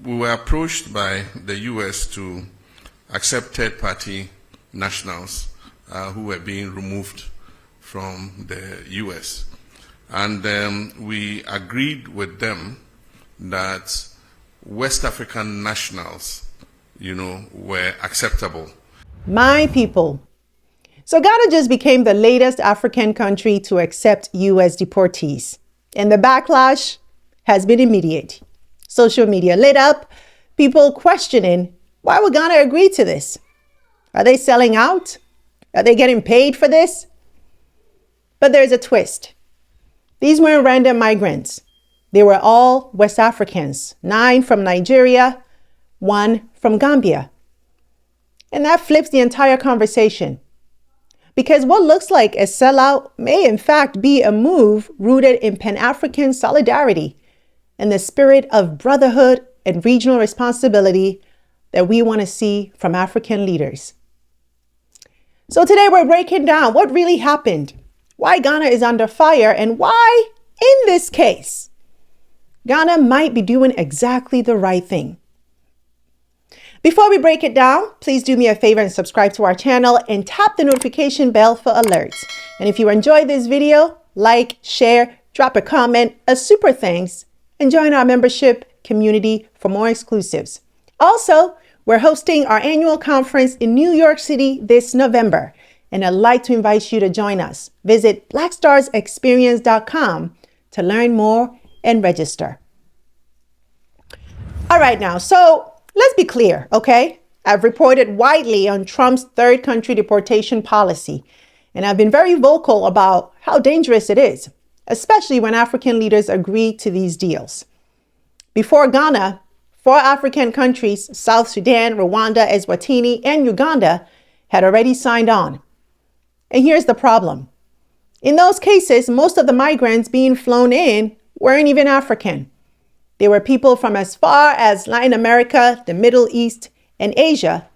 we were approached by the U.S. to accept third-party nationals who were being removed from the U.S. And we agreed with them that West African nationals, were acceptable. My people. So Ghana just became the latest African country to accept U.S. deportees. And the backlash has been immediate. Social media lit up, people questioning, why would Ghana agree to this? Are they selling out? Are they getting paid for this? But there's a twist. These weren't random migrants. They were all West Africans, 9 from Nigeria, 1 from Gambia. And that flips the entire conversation. Because what looks like a sellout may in fact be a move rooted in Pan-African solidarity and the spirit of brotherhood and regional responsibility that we want to see from African leaders. So today we're breaking down what really happened, why Ghana is under fire, and why, in this case, Ghana might be doing exactly the right thing. Before we break it down, please do me a favor and subscribe to our channel and tap the notification bell for alerts. And if you enjoyed this video, like, share, drop a comment, a super thanks, and join our membership community for more exclusives. Also, we're hosting our annual conference in New York City this November, and I'd like to invite you to join us. Visit BlackStarsExperience.com to learn more and register. All right, now, so let's be clear, okay? I've reported widely on Trump's third country deportation policy, and I've been very vocal about how dangerous it is, especially when African leaders agree to these deals. Before Ghana, 4 African countries, South Sudan, Rwanda, Eswatini, and Uganda, had already signed on. And here's the problem. In those cases, most of the migrants being flown in weren't even African. They were people from as far as Latin America, the Middle East, and Asia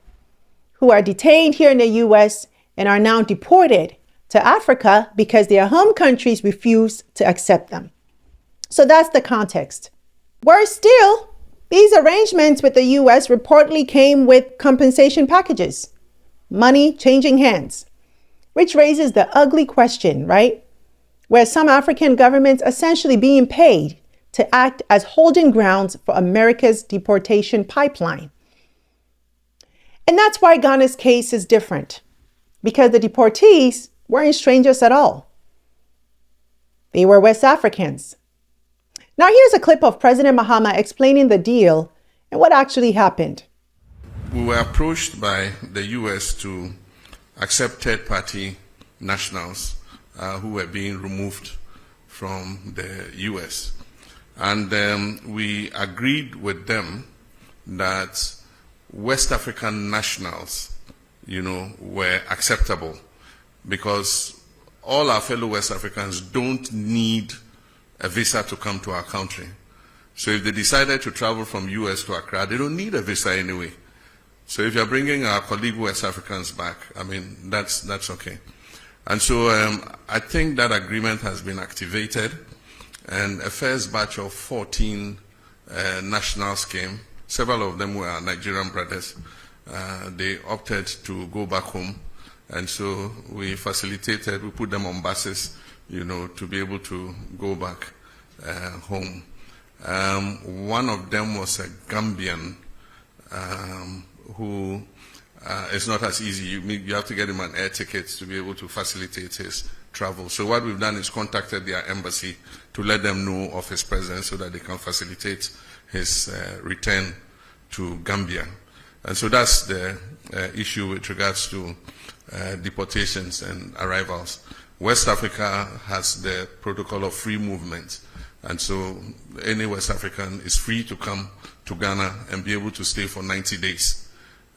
who are detained here in the U.S. and are now deported to Africa because their home countries refuse to accept them. So that's the context. Worse still, these arrangements with the U.S. reportedly came with compensation packages, money changing hands, which raises the ugly question, right? Where some African governments essentially being paid to act as holding grounds for America's deportation pipeline. And that's why Ghana's case is different, because the deportees weren't strangers at all. They were West Africans. Now here's a clip of President Mahama explaining the deal and what actually happened. We were approached by the U.S. to accept third-party nationals who were being removed from the U.S. And we agreed with them that West African nationals, were acceptable because all our fellow West Africans don't need a visa to come to our country. So if they decided to travel from US to Accra, they don't need a visa anyway. So if you're bringing our colleague West Africans back, that's okay. And so I think that agreement has been activated, and a first batch of 14 nationals came. Several of them were our Nigerian brothers. They opted to go back home, and so we facilitated, we put them on buses, to be able to go back home. One of them was a Gambian who it's not as easy. You have to get him an air ticket to be able to facilitate his travel. So what we've done is contacted their embassy to let them know of his presence so that they can facilitate his return to Gambia. And so that's the issue with regards to deportations and arrivals. West Africa has the protocol of free movement. And so any West African is free to come to Ghana and be able to stay for 90 days.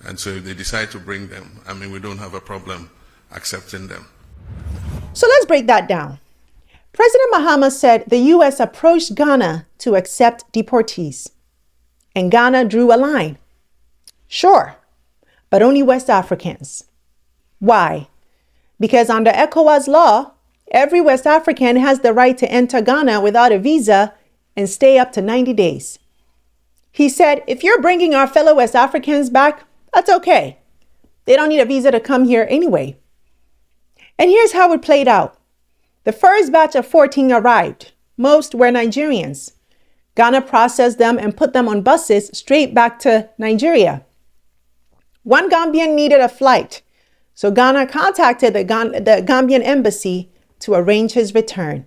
And so if they decide to bring them, we don't have a problem accepting them. So let's break that down. President Mahama said the U.S. approached Ghana to accept deportees. And Ghana drew a line. Sure, but only West Africans. Why? Because under ECOWAS law, every West African has the right to enter Ghana without a visa and stay up to 90 days. He said, if you're bringing our fellow West Africans back, that's okay. They don't need a visa to come here anyway. And here's how it played out. The first batch of 14 arrived. Most were Nigerians. Ghana processed them and put them on buses straight back to Nigeria. One Gambian needed a flight, so Ghana contacted the Gambian embassy to arrange his return.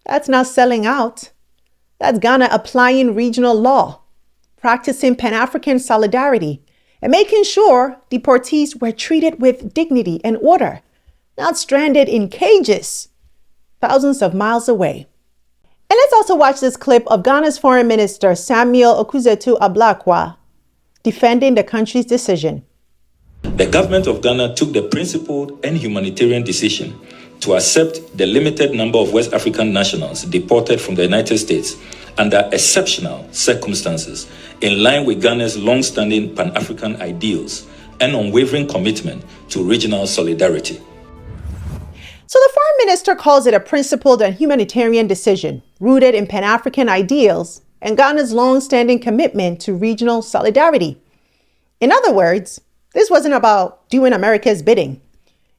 That's not selling out. That's Ghana applying regional law, practicing Pan-African solidarity, and making sure deportees were treated with dignity and order, not stranded in cages thousands of miles away. And let's also watch this clip of Ghana's Foreign Minister Samuel Okudzeto-Ablakwa defending the country's decision. The government of Ghana took the principled and humanitarian decision to accept the limited number of West African nationals deported from the United States under exceptional circumstances, in line with Ghana's long-standing Pan-African ideals and unwavering commitment to regional solidarity. So the foreign minister calls it a principled and humanitarian decision rooted in Pan-African ideals and Ghana's long-standing commitment to regional solidarity. In other words, this wasn't about doing America's bidding.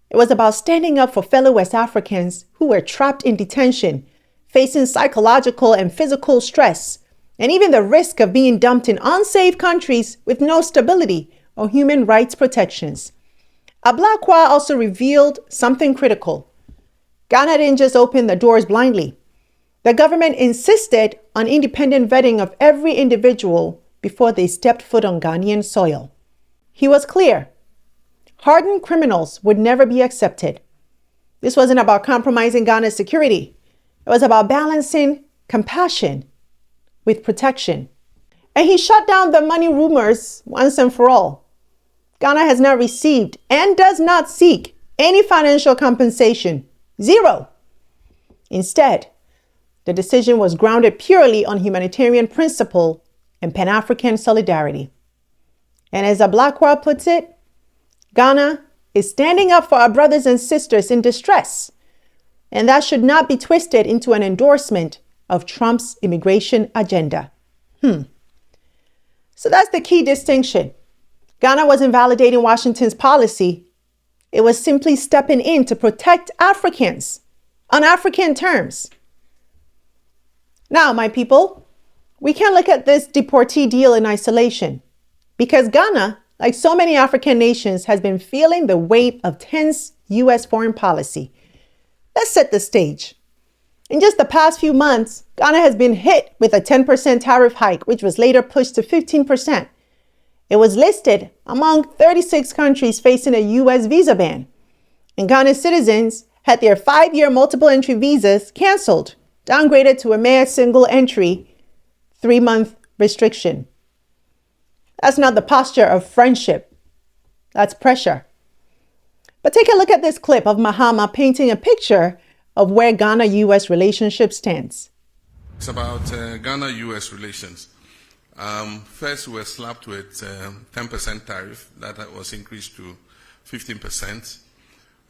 It was about standing up for fellow West Africans who were trapped in detention, facing psychological and physical stress, and even the risk of being dumped in unsafe countries with no stability or human rights protections. Ablakwa also revealed something critical. Ghana didn't just open the doors blindly. The government insisted on independent vetting of every individual before they stepped foot on Ghanaian soil. He was clear. Hardened criminals would never be accepted. This wasn't about compromising Ghana's security. It was about balancing compassion with protection. And he shut down the money rumors once and for all. Ghana has not received and does not seek any financial compensation. Zero. Instead, the decision was grounded purely on humanitarian principle and Pan-African solidarity. And as Ablakwa puts it, Ghana is standing up for our brothers and sisters in distress, and that should not be twisted into an endorsement of Trump's immigration agenda. So that's the key distinction. Ghana wasn't validating Washington's policy. It was simply stepping in to protect Africans on African terms. Now, my people, we can't look at this deportee deal in isolation because Ghana, like so many African nations, has been feeling the weight of tense U.S. foreign policy. Let's set the stage. In just the past few months, Ghana has been hit with a 10% tariff hike, which was later pushed to 15%. It was listed among 36 countries facing a U.S. visa ban. And Ghana's citizens had their 5-year multiple entry visas canceled, downgraded to a mere single entry, 3-month restriction. That's not the posture of friendship. That's pressure. But take a look at this clip of Mahama painting a picture of where Ghana-U.S. relationship stands. It's about Ghana-U.S. relations. First, we were slapped with 10% tariff that was increased to 15%.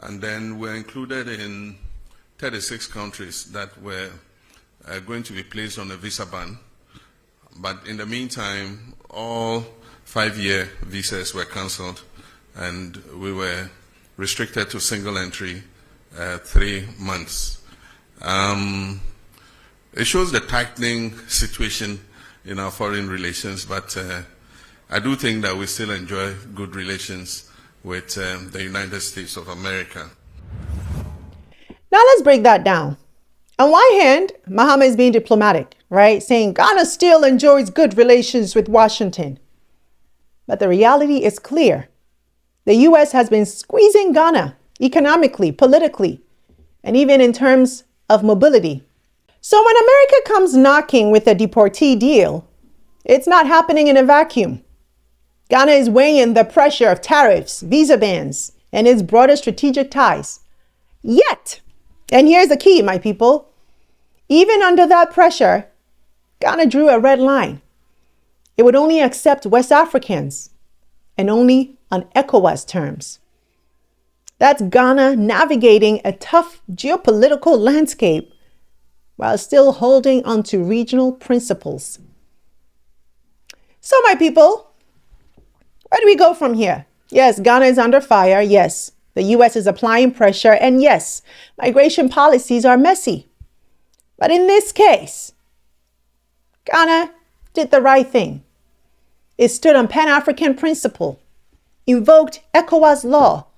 And then we're included in 36 countries that were going to be placed on a visa ban. But in the meantime, all 5-year visas were cancelled and we were restricted to single entry 3 months. It shows the tightening situation in our foreign relations, but I do think that we still enjoy good relations with the United States of America. Now let's break that down. On one hand, Mahama is being diplomatic, right? Saying Ghana still enjoys good relations with Washington. But the reality is clear. The U.S. has been squeezing Ghana economically, politically, and even in terms of mobility. So when America comes knocking with a deportee deal, it's not happening in a vacuum. Ghana is weighing the pressure of tariffs, visa bans, and its broader strategic ties. Yet, and here's the key, my people, even under that pressure, Ghana drew a red line. It would only accept West Africans, and only on ECOWAS terms. That's Ghana navigating a tough geopolitical landscape while still holding onto regional principles. So, my people, where do we go from here? Yes, Ghana is under fire. Yes, the U.S. is applying pressure. And yes, migration policies are messy. But in this case, Ghana did the right thing. It stood on Pan-African principle, invoked ECOWAS law,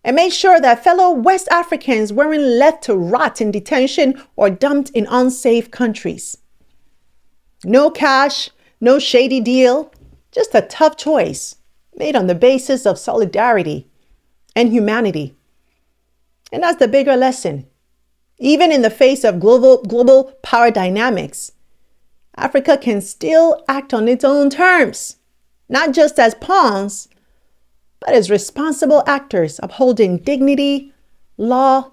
and made sure that fellow West Africans weren't left to rot in detention or dumped in unsafe countries. No cash, no shady deal, just a tough choice made on the basis of solidarity and humanity. And that's the bigger lesson. Even in the face of global power dynamics, Africa can still act on its own terms, not just as pawns, but as responsible actors upholding dignity, law,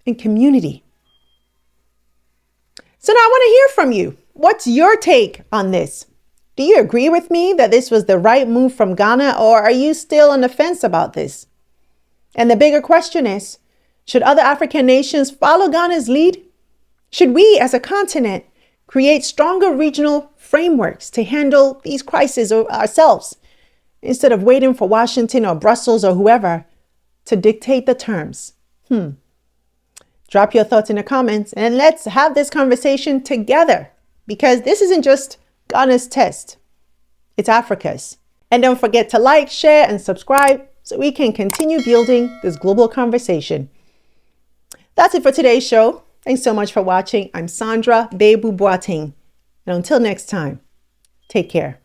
and community. So now I want to hear from you. What's your take on this? Do you agree with me that this was the right move from Ghana, or are you still on the fence about this? And the bigger question is, should other African nations follow Ghana's lead? Should we as a continent create stronger regional frameworks to handle these crises ourselves, instead of waiting for Washington or Brussels or whoever to dictate the terms? Drop your thoughts in the comments and let's have this conversation together, because this isn't just Ghana's test, it's Africa's. And don't forget to like, share, and subscribe so we can continue building this global conversation. That's it for today's show. Thanks so much for watching. I'm Sandra Babu-Boateng. And until next time, take care.